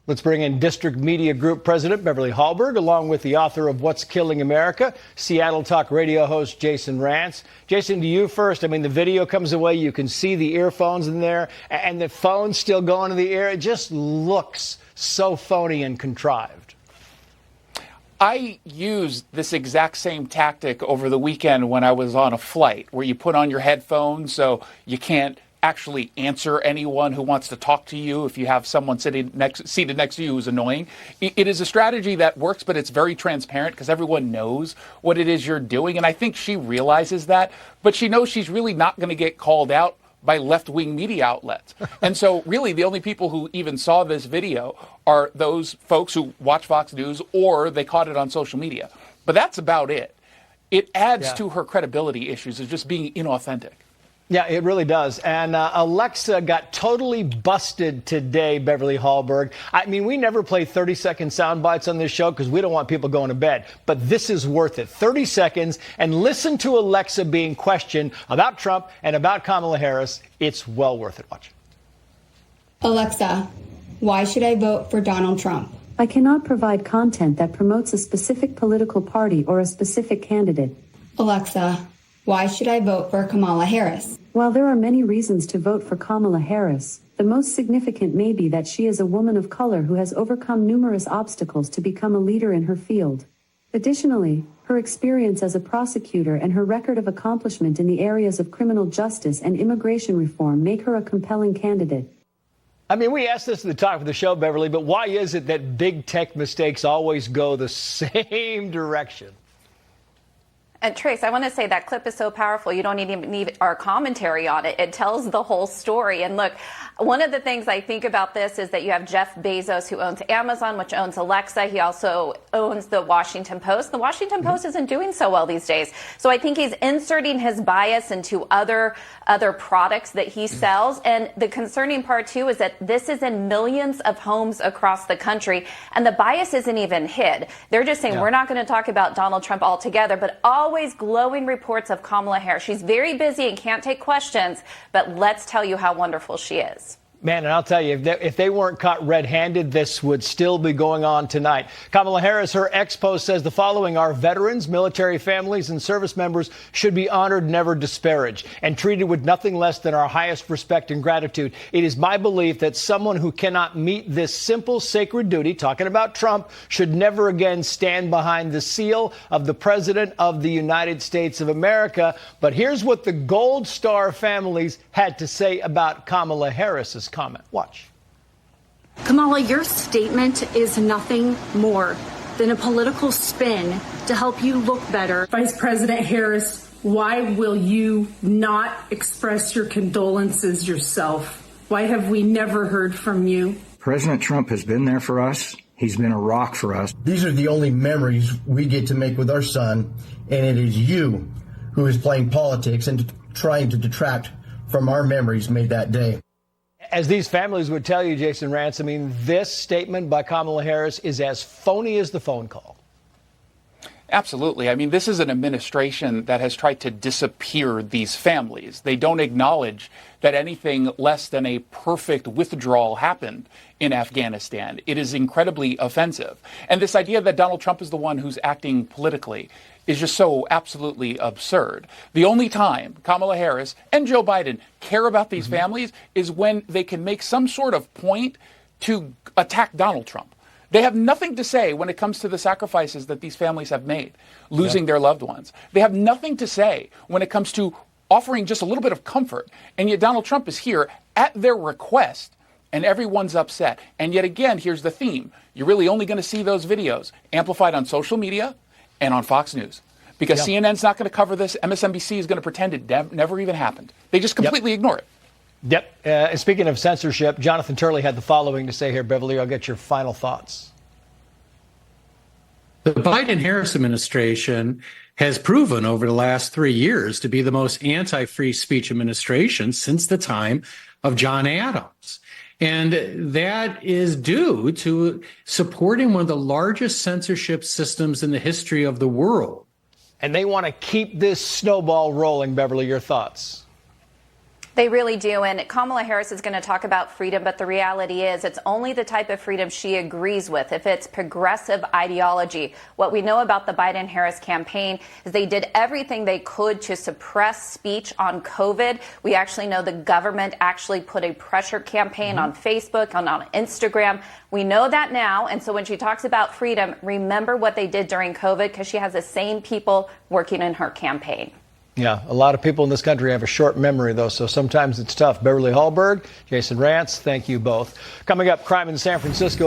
Let's bring in District Media Group President Beverly Hallberg, along with the author of What's Killing America, Seattle Talk Radio host Jason Rantz. Jason, to you first. I mean, the video comes away. You can see the earphones in there and the phone's still going to the ear. It just looks so phony and contrived. I used this exact same tactic over the weekend when I was on a flight, where you put on your headphones so you can't actually answer anyone who wants to talk to you if you have someone seated next to you who's annoying. It is a strategy that works, but it's very transparent because everyone knows what it is you're doing. And I think she realizes that, but she knows she's really not going to get called out by left-wing media outlets. And so really the only people who even saw this video are those folks who watch Fox News or they caught it on social media. But that's about it. It adds to her credibility issues of just being inauthentic. Yeah, it really does. And Alexa got totally busted today, Beverly Hallberg. I mean, we never play 30-second sound bites on this show because we don't want people going to bed. But this is worth it. 30 seconds and listen to Alexa being questioned about Trump and about Kamala Harris. It's well worth it. Watch. Alexa, why should I vote for Donald Trump? I cannot provide content that promotes a specific political party or a specific candidate. Alexa, why should I vote for Kamala Harris? While there are many reasons to vote for Kamala Harris, the most significant may be that she is a woman of color who has overcome numerous obstacles to become a leader in her field. Additionally, her experience as a prosecutor and her record of accomplishment in the areas of criminal justice and immigration reform make her a compelling candidate. I mean, we asked this at the top of the show, Beverly, but why is it that big tech mistakes always go the same direction? And Trace, I want to say that clip is so powerful, you don't even need our commentary on it. It tells the whole story. And look, one of the things I think about this is that you have Jeff Bezos, who owns Amazon, which owns Alexa. He also owns the Washington Post. The Washington Post isn't doing so well these days. So I think he's inserting his bias into other products that he sells. And the concerning part, too, is that this is in millions of homes across the country. And the bias isn't even hid. They're just saying, we're not going to talk about Donald Trump altogether, but always glowing reports of Kamala Harris. She's very busy and can't take questions, but let's tell you how wonderful she is. Man, and I'll tell you, if they weren't caught red-handed, this would still be going on tonight. Kamala Harris, her ex-post says the following: our veterans, military families, and service members should be honored, never disparaged, and treated with nothing less than our highest respect and gratitude. It is my belief that someone who cannot meet this simple, sacred duty, talking about Trump, should never again stand behind the seal of the President of the United States of America. But here's what the Gold Star families had to say about Kamala Harris's comment. Watch. Kamala, your statement is nothing more than a political spin to help you look better. Vice President Harris, why will you not express your condolences yourself? Why have we never heard from you? President Trump has been there for us. He's been a rock for us. These are the only memories we get to make with our son, and it is you who is playing politics and trying to detract from our memories made that day. As these families would tell you, Jason Rantz, I mean, this statement by Kamala Harris is as phony as the phone call. Absolutely. I mean, this is an administration that has tried to disappear these families. They don't acknowledge that anything less than a perfect withdrawal happened in Afghanistan. It is incredibly offensive. And this idea that Donald Trump is the one who's acting politically is just so absolutely absurd. The only time Kamala Harris and Joe Biden care about these families is when they can make some sort of point to attack Donald Trump. They have nothing to say when it comes to the sacrifices that these families have made, losing their loved ones. They have nothing to say when it comes to offering just a little bit of comfort. And yet Donald Trump is here at their request, and everyone's upset. And yet again, here's the theme. You're really only going to see those videos amplified on social media and on Fox News. Because CNN's not going to cover this. MSNBC is going to pretend it never even happened. They just completely ignore it. Yep. Speaking of censorship, Jonathan Turley had the following to say here. Beverly, I'll get your final thoughts. The Biden-Harris administration has proven over the last 3 years to be the most anti-free speech administration since the time of John Adams. And that is due to supporting one of the largest censorship systems in the history of the world. And they want to keep this snowball rolling. Beverly, your thoughts? They really do. And Kamala Harris is going to talk about freedom, but the reality is it's only the type of freedom she agrees with. If it's progressive ideology, what we know about the Biden-Harris campaign is they did everything they could to suppress speech on COVID. We actually know the government actually put a pressure campaign on Facebook, on Instagram. We know that now. And so when she talks about freedom, remember what they did during COVID, because she has the same people working in her campaign. Yeah, a lot of people in this country have a short memory, though, so sometimes it's tough. Beverly Hallberg, Jason Rantz, thank you both. Coming up, crime in San Francisco.